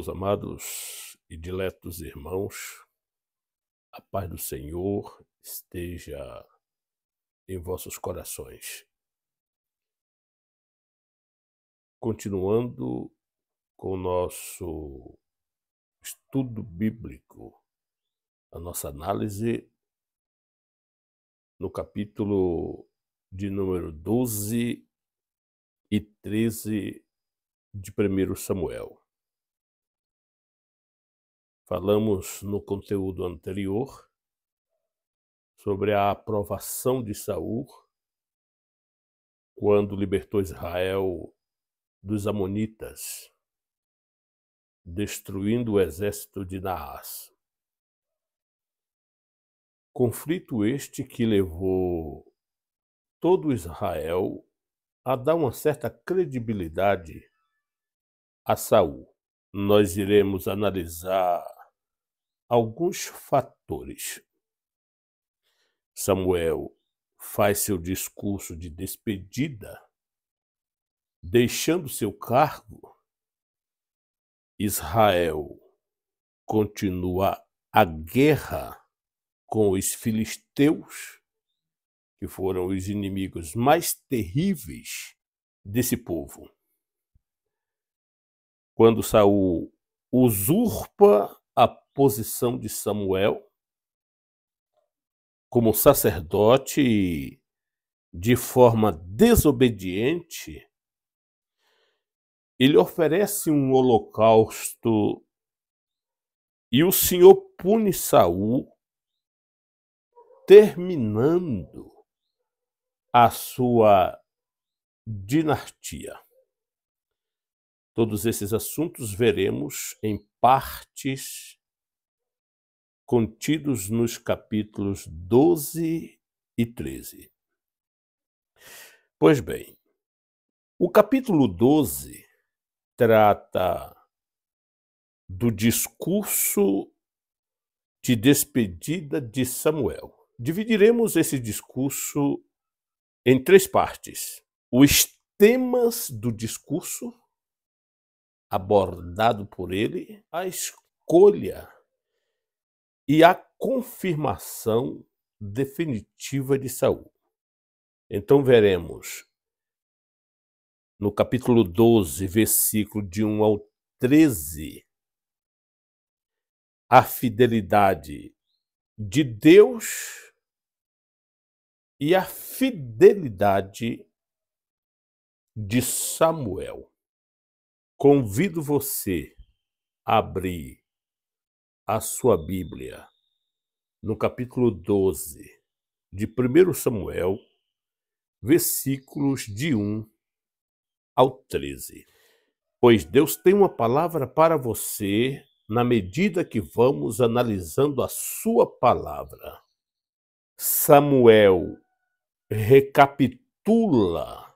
Meus amados e diletos irmãos, a paz do Senhor esteja em vossos corações. Continuando com o nosso estudo bíblico, a nossa análise no capítulo de número 12 e 13 de 1 Samuel. Falamos no conteúdo anterior sobre a aprovação de Saul quando libertou Israel dos amonitas, destruindo o exército de Naás. Conflito este que levou todo Israel a dar uma certa credibilidade a Saul. Nós iremos analisar alguns fatores. Samuel faz seu discurso de despedida, deixando seu cargo. Israel continua a guerra com os filisteus, que foram os inimigos mais terríveis desse povo. Quando Saul usurpa a posição de Samuel como sacerdote de forma desobediente, ele oferece um holocausto e o Senhor pune Saul, terminando a sua dinastia. Todos esses assuntos veremos em partes contidos nos capítulos 12 e 13. Pois bem, o capítulo 12 trata do discurso de despedida de Samuel. Dividiremos esse discurso em três partes. Os temas do discurso abordado por ele, a escolha e a confirmação definitiva de Saul. Então veremos no capítulo 12, versículo de 1 ao 13, a fidelidade de Deus e a fidelidade de Samuel. Convido você a abrir a sua Bíblia no capítulo 12 de 1 Samuel, versículos de 1 ao 13. Pois Deus tem uma palavra para você na medida que vamos analisando a sua palavra. Samuel recapitula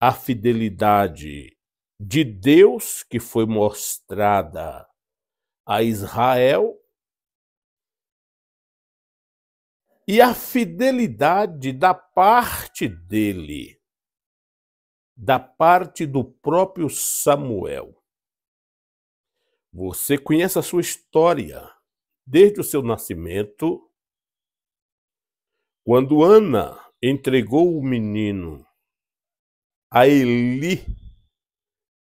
a fidelidade de Deus que foi mostrada a Israel e a fidelidade da parte dele, da parte do próprio Samuel. Você conhece a sua história desde o seu nascimento, quando Ana entregou o menino a Eli,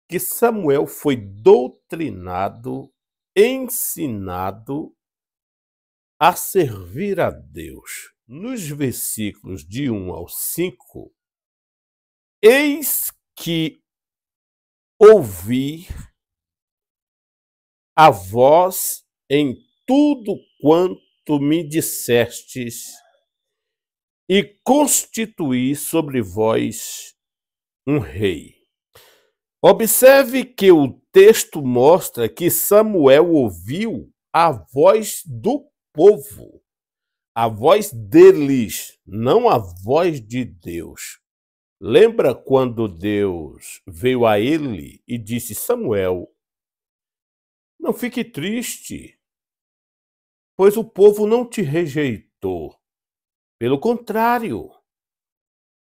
que Samuel foi doutrinado, ensinado a servir a Deus. Nos versículos de 1 ao 5, eis que ouvi a voz em tudo quanto me dissestes e constituí sobre vós um rei. Observe que o texto mostra que Samuel ouviu a voz do povo, a voz deles, não a voz de Deus. Lembra quando Deus veio a ele e disse: Samuel, não fique triste, pois o povo não te rejeitou. Pelo contrário,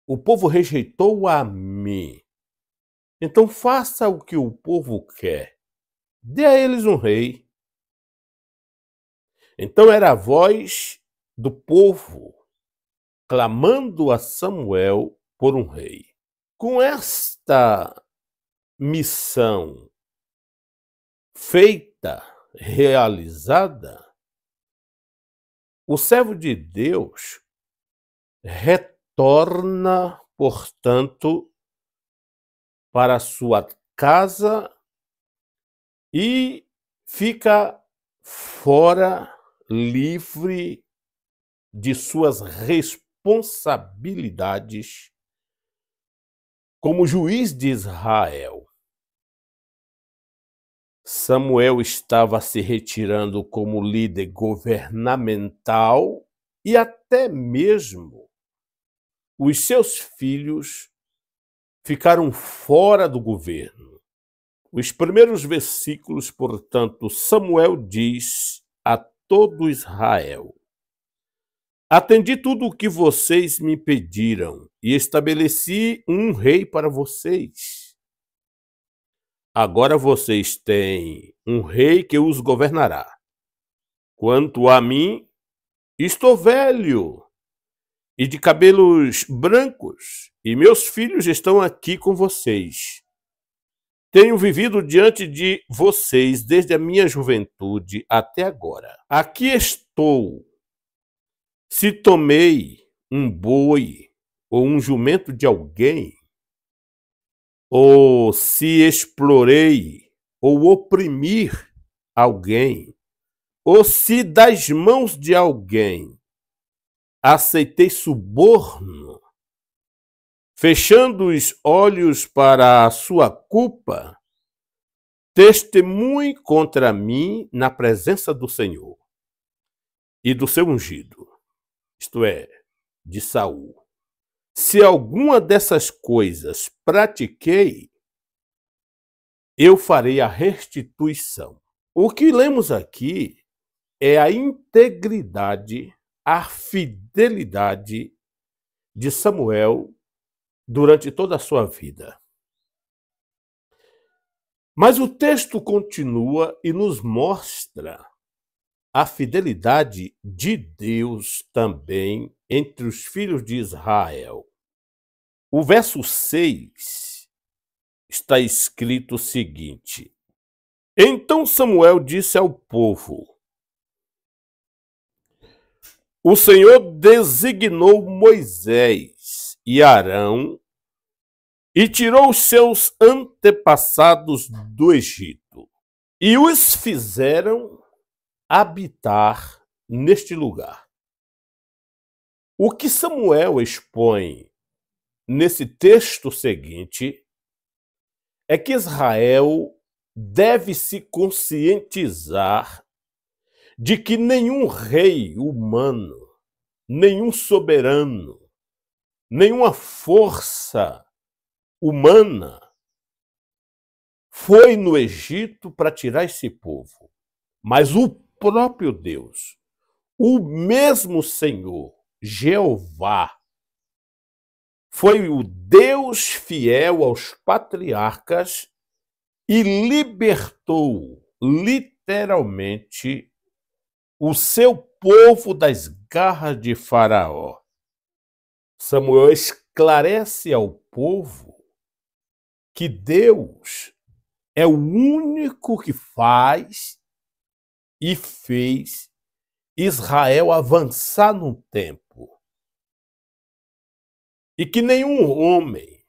o povo rejeitou a mim. Então faça o que o povo quer. dê a eles um rei. Então era a voz do povo clamando a Samuel por um rei. Com esta missão feita, realizada, o servo de Deus retorna, portanto, para sua casa e fica fora, livre de suas responsabilidades como juiz de Israel. Samuel estava se retirando como líder governamental e até mesmo os seus filhos ficaram fora do governo. Os primeiros versículos, portanto, Samuel diz a todo Israel: atendi tudo o que vocês me pediram e estabeleci um rei para vocês. Agora vocês têm um rei que os governará. Quanto a mim, estou velho e de cabelos brancos, e meus filhos estão aqui com vocês. Tenho vivido diante de vocês desde a minha juventude até agora. Aqui estou. Se tomei um boi ou um jumento de alguém, ou se explorei ou oprimir alguém, ou se das mãos de alguém aceitei suborno, fechando os olhos para a sua culpa, testemunhe contra mim na presença do Senhor e do seu ungido, isto é, de Saul. Se alguma dessas coisas pratiquei, eu farei a restituição. O que lemos aqui é a integridade, a fidelidade de Samuel durante toda a sua vida. Mas o texto continua e nos mostra a fidelidade de Deus também entre os filhos de Israel. O verso 6 está escrito o seguinte: então Samuel disse ao povo: o Senhor designou Moisés e Arão e tirou os seus antepassados do Egito e os fizeram habitar neste lugar. O que Samuel expõe nesse texto seguinte é que Israel deve se conscientizar de que nenhum rei humano, nenhum soberano, nenhuma força humana foi no Egito para tirar esse povo, mas o próprio Deus, o mesmo Senhor, Jeová, foi o Deus fiel aos patriarcas e libertou literalmente o seu povo das garras de Faraó. Samuel esclarece ao povo que Deus é o único que faz e fez Israel avançar no tempo. E que nenhum homem,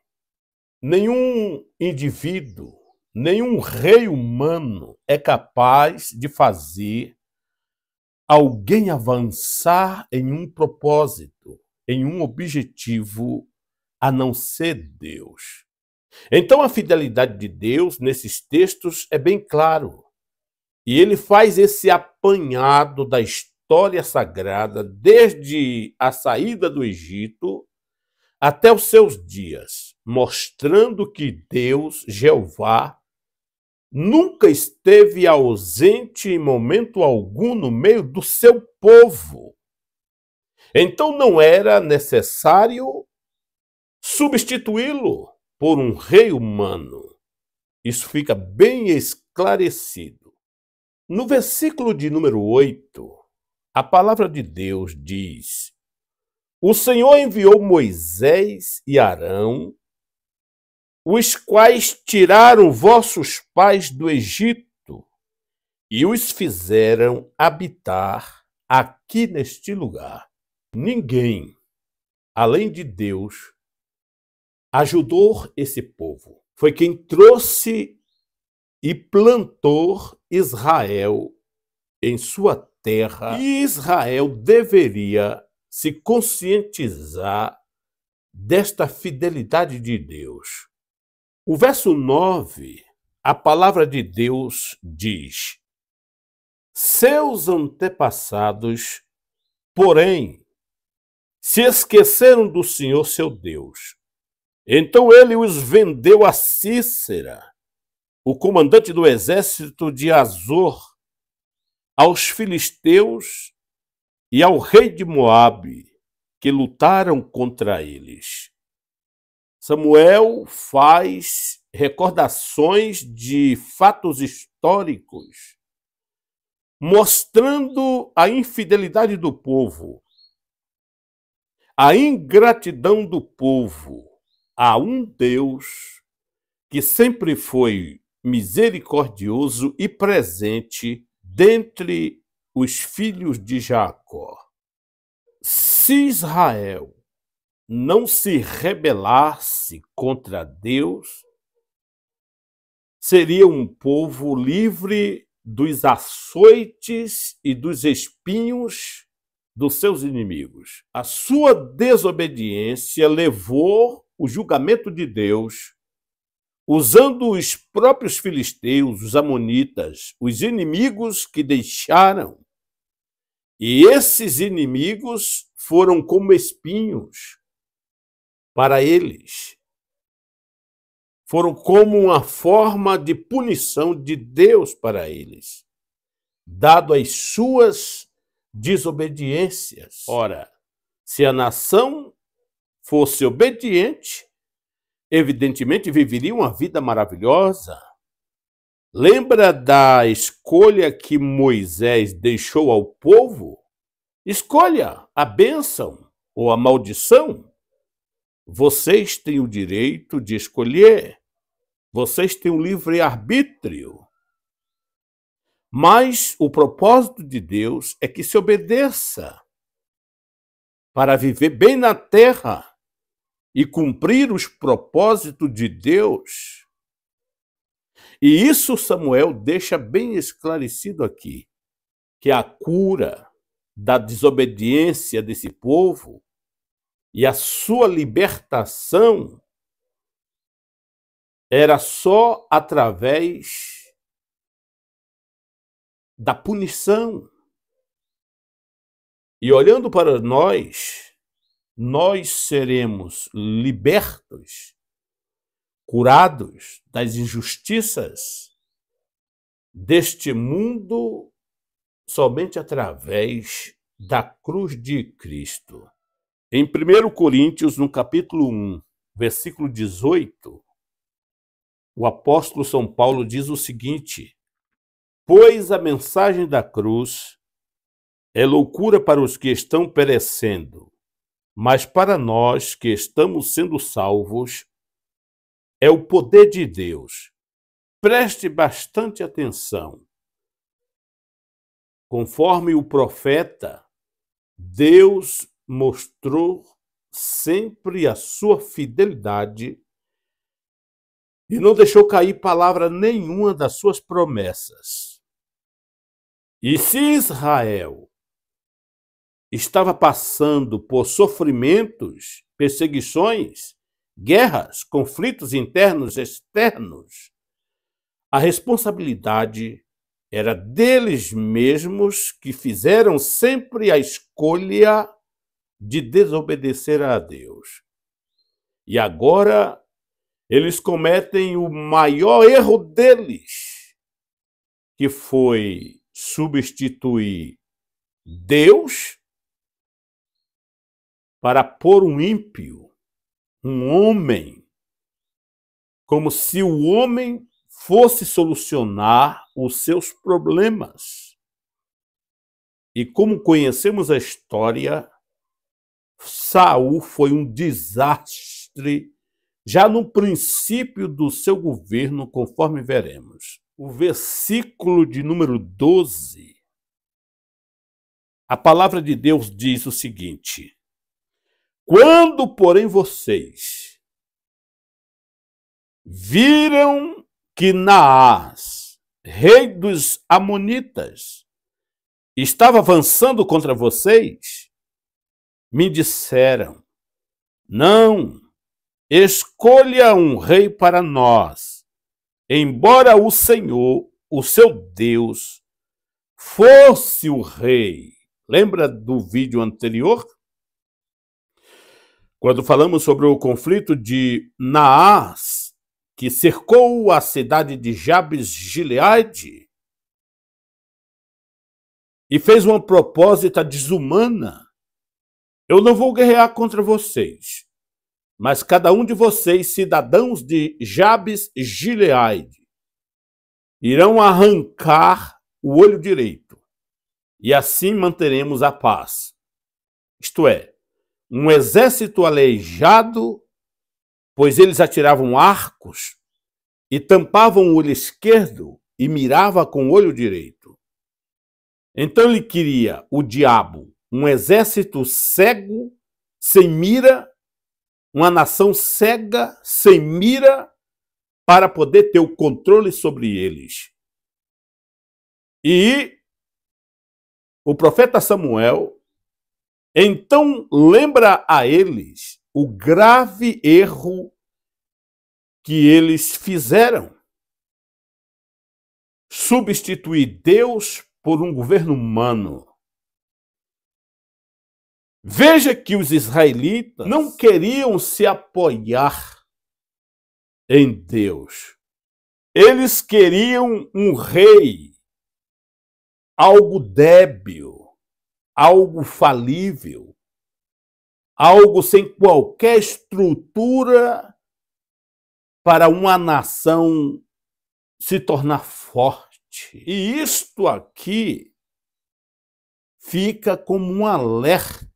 nenhum indivíduo, nenhum rei humano é capaz de fazer alguém avançar em um propósito, em um objetivo, a não ser Deus. Então a fidelidade de Deus nesses textos é bem claro. E ele faz esse apanhado da história sagrada desde a saída do Egito até os seus dias, mostrando que Deus, Jeová, nunca esteve ausente em momento algum no meio do seu povo. Então não era necessário substituí-lo por um rei humano. Isso fica bem esclarecido esclarecido. No versículo de número 8, a palavra de Deus diz: o Senhor enviou Moisés e Arão, os quais tiraram vossos pais do Egito e os fizeram habitar aqui neste lugar. Ninguém, além de Deus, ajudou esse povo. Foi quem trouxe e plantou Israel em sua terra. E Israel deveria se conscientizar desta fidelidade de Deus. O verso 9, a palavra de Deus diz: seus antepassados, porém, se esqueceram do Senhor seu Deus. Então ele os vendeu a Císera, o comandante do exército de Azor, aos filisteus e ao rei de Moabe, que lutaram contra eles. Samuel faz recordações de fatos históricos, mostrando a infidelidade do povo, a ingratidão do povo a um Deus que sempre foi misericordioso e presente dentre os filhos de Jacó. Se Israel não se rebelasse contra Deus, seria um povo livre dos açoites e dos espinhos dos seus inimigos. A sua desobediência levou o julgamento de Deus, usando os próprios filisteus, os amonitas, os inimigos que deixaram. E esses inimigos foram como espinhos para eles. Foram como uma forma de punição de Deus para eles, dado as suas desobediências. Ora, se a nação fosse obediente, evidentemente viveria uma vida maravilhosa. Lembra da escolha que Moisés deixou ao povo? Escolha a bênção ou a maldição. Vocês têm o direito de escolher. Vocês têm o livre-arbítrio. Mas o propósito de Deus é que se obedeça para viver bem na terra e cumprir os propósitos de Deus. E isso Samuel deixa bem esclarecido aqui, que a cura da desobediência desse povo e a sua libertação era só através da punição. E olhando para nós seremos libertos, curados das injustiças deste mundo somente através da cruz de Cristo. Em 1 Coríntios, no capítulo 1, versículo 18, o apóstolo São Paulo diz o seguinte: pois a mensagem da cruz é loucura para os que estão perecendo, mas para nós que estamos sendo salvos, é o poder de Deus. Preste bastante atenção. Conforme o profeta, Deus mostrou sempre a sua fidelidade e não deixou cair palavra nenhuma das suas promessas. E se Israel estava passando por sofrimentos, perseguições, guerras, conflitos internos e externos, a responsabilidade era deles mesmos, que fizeram sempre a escolha de desobedecer a Deus. E agora eles cometem o maior erro deles, que foi substituir Deus para pôr um ímpio, um homem, como se o homem fosse solucionar os seus problemas. E como conhecemos a história, Saul foi um desastre já no princípio do seu governo, conforme veremos. O versículo de número 12, a palavra de Deus diz o seguinte: quando, porém, vocês viram que Naás, rei dos Amonitas, estava avançando contra vocês, me disseram: não, escolha um rei para nós, embora o Senhor, o seu Deus, fosse o rei. Lembra do vídeo anterior? Quando falamos sobre o conflito de Naás, que cercou a cidade de Jabes-Gileade e fez uma proposta desumana: eu não vou guerrear contra vocês, mas cada um de vocês, cidadãos de Jabes-Gileade, irão arrancar o olho direito, e assim manteremos a paz. Isto é, um exército aleijado, pois eles atiravam arcos e tampavam o olho esquerdo e mirava com o olho direito. Então ele queria, o diabo, um exército cego, sem mira, uma nação cega, sem mira, para poder ter o controle sobre eles. E o profeta Samuel então lembra a eles o grave erro que eles fizeram: substituir Deus por um governo humano. Veja que os israelitas não queriam se apoiar em Deus. Eles queriam um rei, algo débil, algo falível, algo sem qualquer estrutura para uma nação se tornar forte. E isto aqui fica como um alerta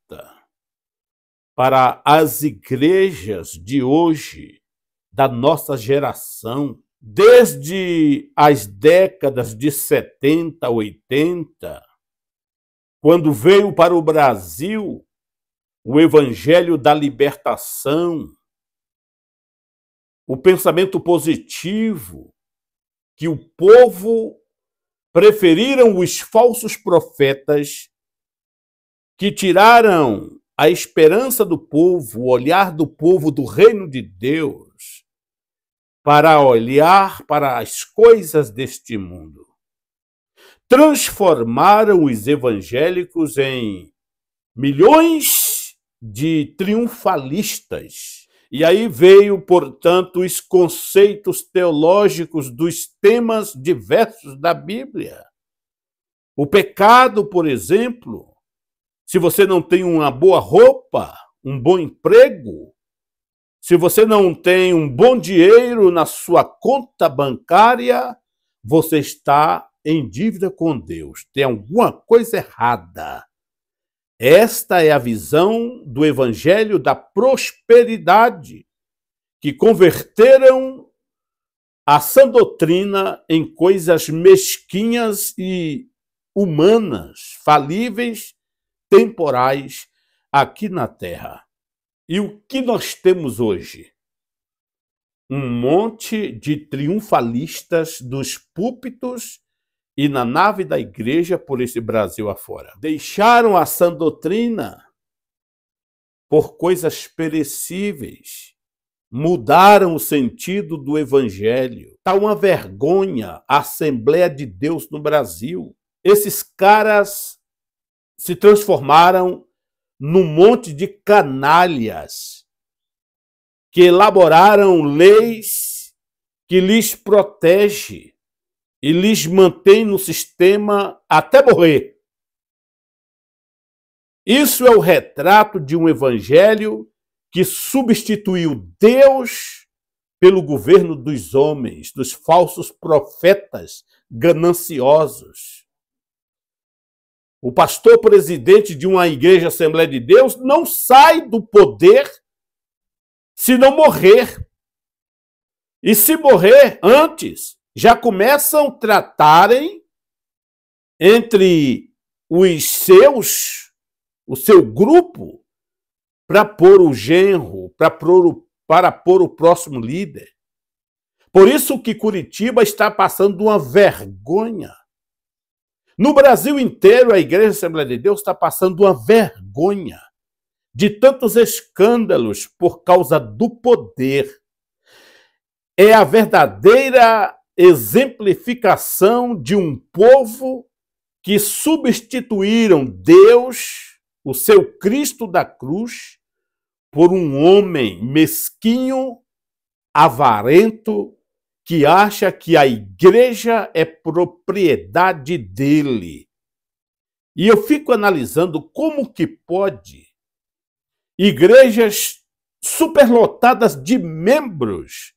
para as igrejas de hoje, da nossa geração, desde as décadas de 70, 80, quando veio para o Brasil o evangelho da libertação, o pensamento positivo, que o povo preferiram os falsos profetas que tiraram a esperança do povo, o olhar do povo do reino de Deus, para olhar para as coisas deste mundo. Transformaram os evangélicos em milhões de triunfalistas. E aí veio, portanto, os conceitos teológicos dos temas diversos da Bíblia. O pecado, por exemplo, se você não tem uma boa roupa, um bom emprego, se você não tem um bom dinheiro na sua conta bancária, você está em dívida com Deus. Tem alguma coisa errada. Esta é a visão do evangelho da prosperidade, que converteram a sã doutrina em coisas mesquinhas e humanas, falíveis, temporais, aqui na Terra. E o que nós temos hoje? Um monte de triunfalistas dos púlpitos e na nave da igreja por esse Brasil afora. Deixaram a sã doutrina por coisas perecíveis. Mudaram o sentido do evangelho. Está uma vergonha a Assembleia de Deus no Brasil. Esses caras se transformaram num monte de canalhas que elaboraram leis que lhes protege e lhes mantém no sistema até morrer. Isso é o retrato de um evangelho que substituiu Deus pelo governo dos homens, dos falsos profetas gananciosos. O pastor presidente de uma igreja Assembleia de Deus não sai do poder se não morrer. E se morrer antes, já começam a tratarem entre o seu grupo, para pôr o genro, para pôr o próximo líder. Por isso que Curitiba está passando uma vergonha. No Brasil inteiro, a Igreja Assembleia de Deus está passando uma vergonha de tantos escândalos por causa do poder. É a verdadeira exemplificação de um povo que substituíram Deus, o seu Cristo da cruz, por um homem mesquinho, avarento, que acha que a igreja é propriedade dele. E eu fico analisando como que pode igrejas superlotadas de membros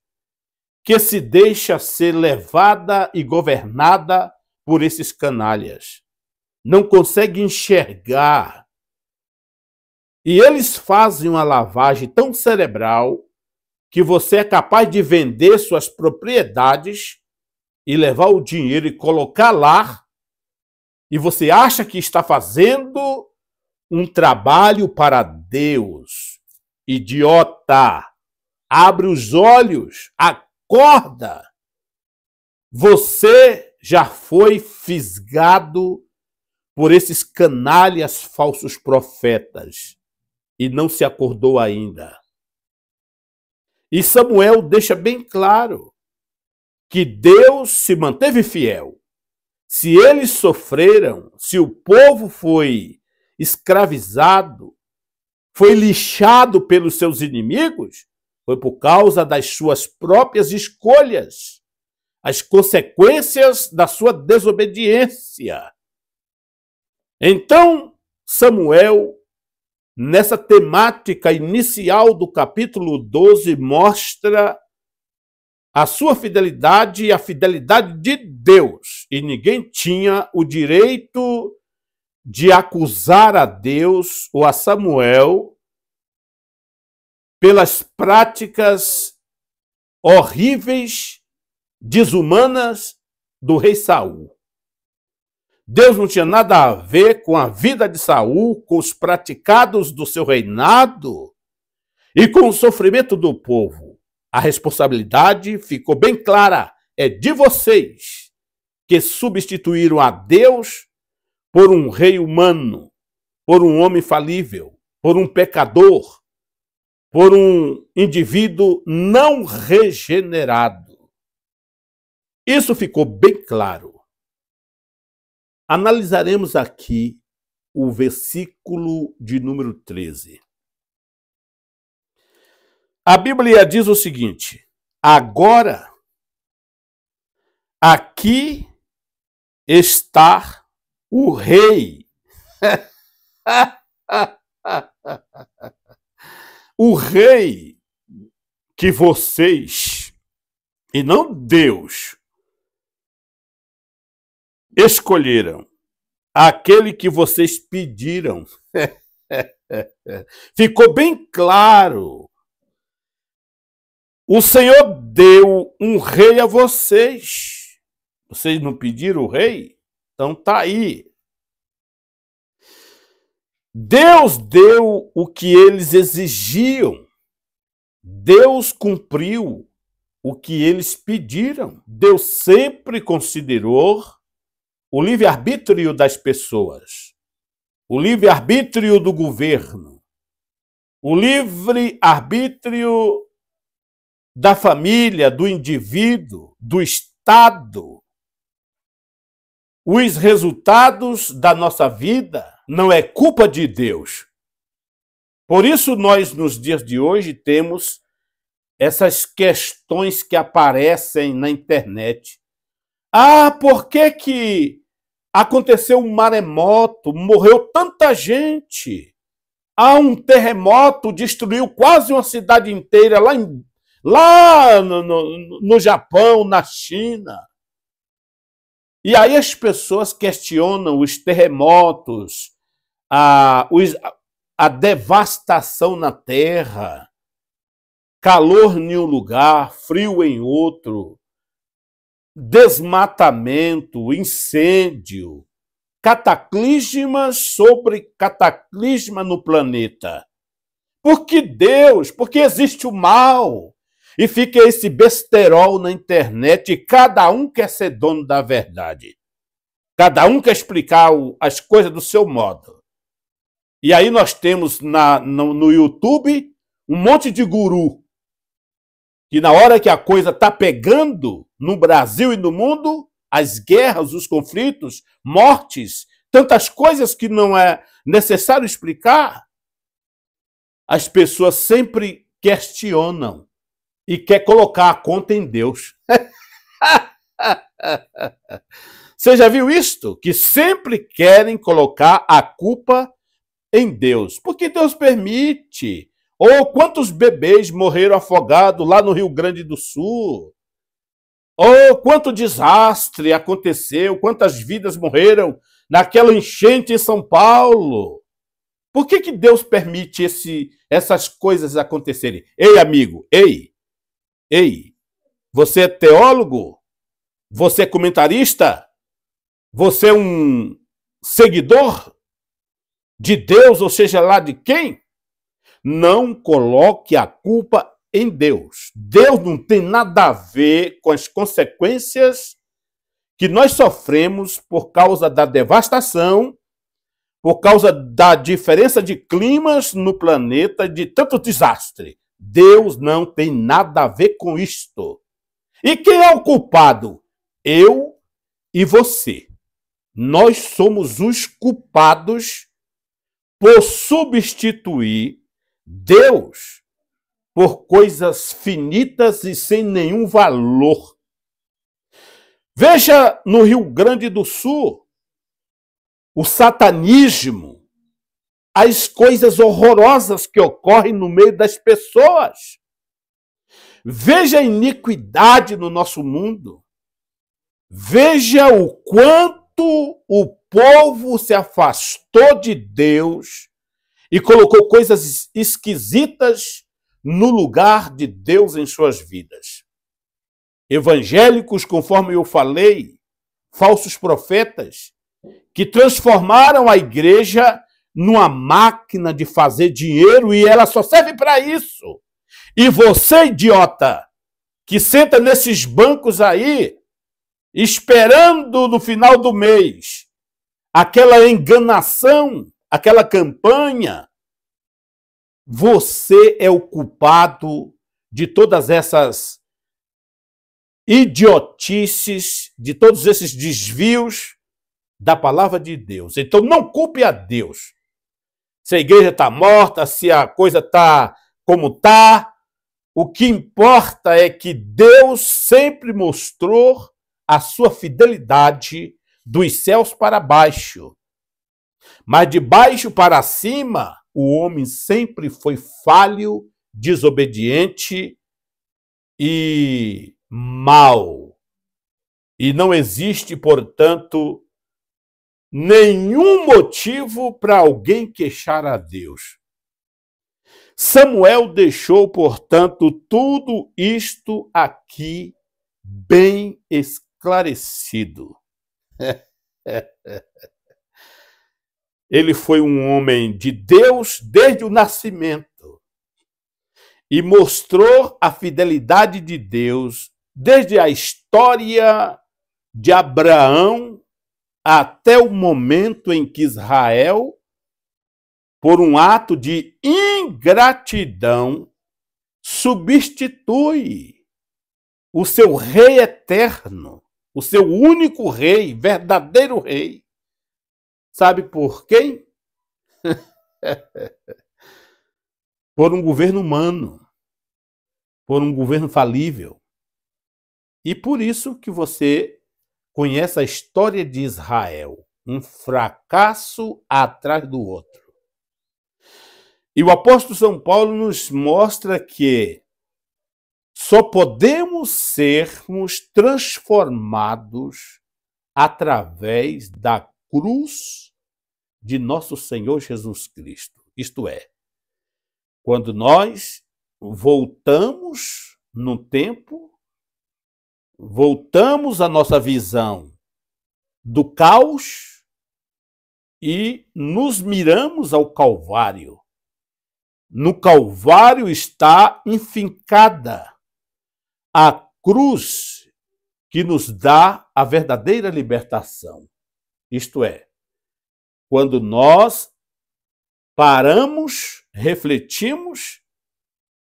que se deixa ser levada e governada por esses canalhas. Não consegue enxergar. E eles fazem uma lavagem tão cerebral que você é capaz de vender suas propriedades e levar o dinheiro e colocar lá, e você acha que está fazendo um trabalho para Deus. Idiota! Abre os olhos, acorda! Você já foi fisgado por esses canalhas falsos profetas e não se acordou ainda. E Samuel deixa bem claro que Deus se manteve fiel. Se eles sofreram, se o povo foi escravizado, foi lixado pelos seus inimigos, foi por causa das suas próprias escolhas, as consequências da sua desobediência. Então, Samuel, nessa temática inicial do capítulo 12, mostra a sua fidelidade e a fidelidade de Deus. E ninguém tinha o direito de acusar a Deus ou a Samuel pelas práticas horríveis, desumanas do rei Saul. Deus não tinha nada a ver com a vida de Saul, com os praticados do seu reinado e com o sofrimento do povo. A responsabilidade ficou bem clara, é de vocês que substituíram a Deus por um rei humano, por um homem falível, por um pecador, por um indivíduo não regenerado. Isso ficou bem claro. Analisaremos aqui o versículo de número 13. A Bíblia diz o seguinte: agora, aqui está o rei. O rei que vocês, e não Deus, escolheram, aquele que vocês pediram. Ficou bem claro. O Senhor deu um rei a vocês. Vocês não pediram o rei? Então tá aí. Deus deu o que eles exigiam. Deus cumpriu o que eles pediram. Deus sempre considerou o livre-arbítrio das pessoas, o livre-arbítrio do governo, o livre-arbítrio da família, do indivíduo, do Estado. Os resultados da nossa vida não é culpa de Deus. Por isso nós, nos dias de hoje, temos essas questões que aparecem na internet. Ah, por que aconteceu um maremoto, morreu tanta gente? Ah, um terremoto destruiu quase uma cidade inteira lá lá no Japão, na China. E aí as pessoas questionam os terremotos, a devastação na terra, calor em um lugar, frio em outro, desmatamento, incêndio, cataclismas sobre cataclisma no planeta. Porque existe o mal. E fica esse besterol na internet e cada um quer ser dono da verdade. Cada um quer explicar as coisas do seu modo. E aí nós temos no YouTube um monte de guru que na hora que a coisa está pegando no Brasil e no mundo, as guerras, os conflitos, mortes, tantas coisas que não é necessário explicar, as pessoas sempre questionam e quer colocar a conta em Deus. Você já viu isto? Que sempre querem colocar a culpa em Deus. Porque Deus permite. Ou quantos bebês morreram afogados lá no Rio Grande do Sul? Ou quanto desastre aconteceu, quantas vidas morreram naquela enchente em São Paulo? Por que Deus permite essas coisas acontecerem? Ei, amigo, ei, você é teólogo? Você é comentarista? Você é um seguidor de Deus, ou seja lá de quem? Não coloque a culpa em Deus. Deus não tem nada a ver com as consequências que nós sofremos por causa da devastação, por causa da diferença de climas no planeta, de tanto desastre. Deus não tem nada a ver com isto. E quem é o culpado? Eu e você. Nós somos os culpados por substituir Deus por coisas finitas e sem nenhum valor. Veja no Rio Grande do Sul o satanismo, as coisas horrorosas que ocorrem no meio das pessoas. Veja a iniquidade no nosso mundo. Veja o quanto o povo se afastou de Deus e colocou coisas esquisitas no lugar de Deus em suas vidas. Evangélicos, conforme eu falei, falsos profetas, que transformaram a igreja numa máquina de fazer dinheiro e ela só serve para isso. E você, idiota, que senta nesses bancos aí, esperando no final do mês aquela enganação, aquela campanha, você é o culpado de todas essas idiotices, de todos esses desvios da palavra de Deus. Então não culpe a Deus. Se a igreja está morta, se a coisa está como está, o que importa é que Deus sempre mostrou a sua fidelidade dos céus para baixo. Mas de baixo para cima, o homem sempre foi falho, desobediente e mau. E não existe, portanto, nenhum motivo para alguém queixar a Deus. Samuel deixou, portanto, tudo isto aqui bem esclarecido. Ele foi um homem de Deus desde o nascimento e mostrou a fidelidade de Deus desde a história de Abraão até o momento em que Israel, por um ato de ingratidão, substitui o seu rei eterno, o seu único rei, verdadeiro rei. Sabe por quem? Por um governo humano, por um governo falível. E por isso que você conhece a história de Israel, um fracasso atrás do outro. E o apóstolo São Paulo nos mostra que Só podemos sermos transformados através da cruz de nosso Senhor Jesus Cristo. Isto é, quando nós voltamos no tempo, voltamos a nossa visão do caos e nos miramos ao Calvário. No Calvário está enfincada a cruz que nos dá a verdadeira libertação. Isto é, quando nós paramos, refletimos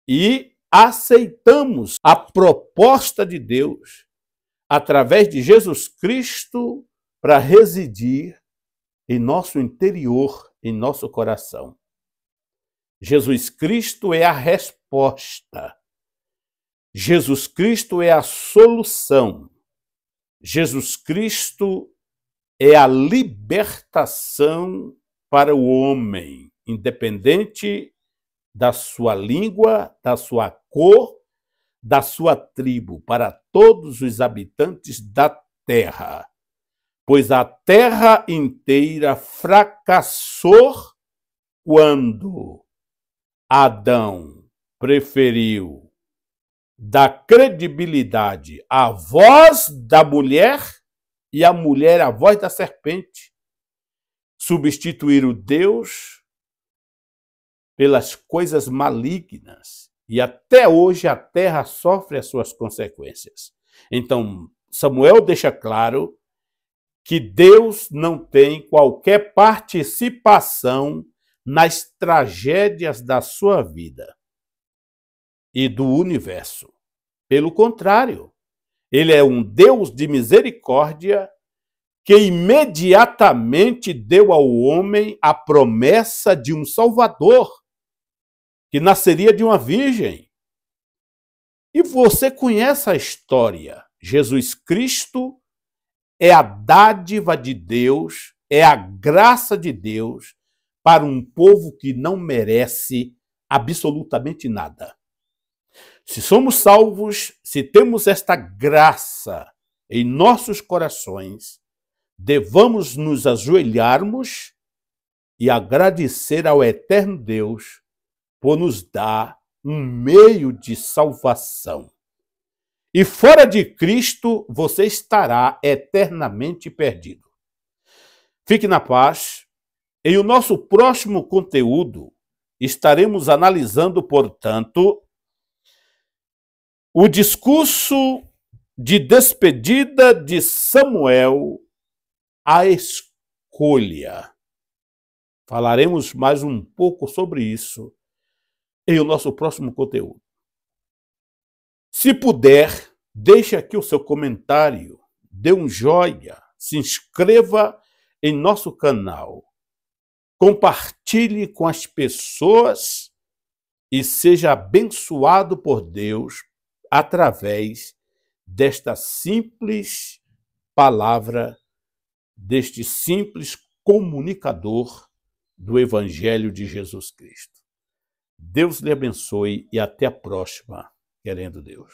e aceitamos a proposta de Deus através de Jesus Cristo para residir em nosso interior, em nosso coração. Jesus Cristo é a resposta. Jesus Cristo é a solução. Jesus Cristo é a libertação para o homem, independente da sua língua, da sua cor, da sua tribo, para todos os habitantes da terra. Pois a terra inteira fracassou quando Adão preferiu dar credibilidade à voz da mulher e a mulher à voz da serpente. Substituir o Deus pelas coisas malignas. E até hoje a terra sofre as suas consequências. Então, Samuel deixa claro que Deus não tem qualquer participação nas tragédias da sua vida e do universo. Pelo contrário, ele é um Deus de misericórdia que imediatamente deu ao homem a promessa de um Salvador, que nasceria de uma virgem. E você conhece a história. Jesus Cristo é a dádiva de Deus, é a graça de Deus para um povo que não merece absolutamente nada. Se somos salvos, se temos esta graça em nossos corações, devamos nos ajoelharmos e agradecer ao eterno Deus por nos dar um meio de salvação. E fora de Cristo, você estará eternamente perdido. Fique na paz. Em o nosso próximo conteúdo, estaremos analisando, portanto, o discurso de despedida de Samuel à escolha. Falaremos mais um pouco sobre isso em o nosso próximo conteúdo. Se puder, deixe aqui o seu comentário, dê um joinha, se inscreva em nosso canal, compartilhe com as pessoas e seja abençoado por Deus através desta simples palavra, deste simples comunicador do Evangelho de Jesus Cristo. Deus lhe abençoe e até a próxima, querendo Deus.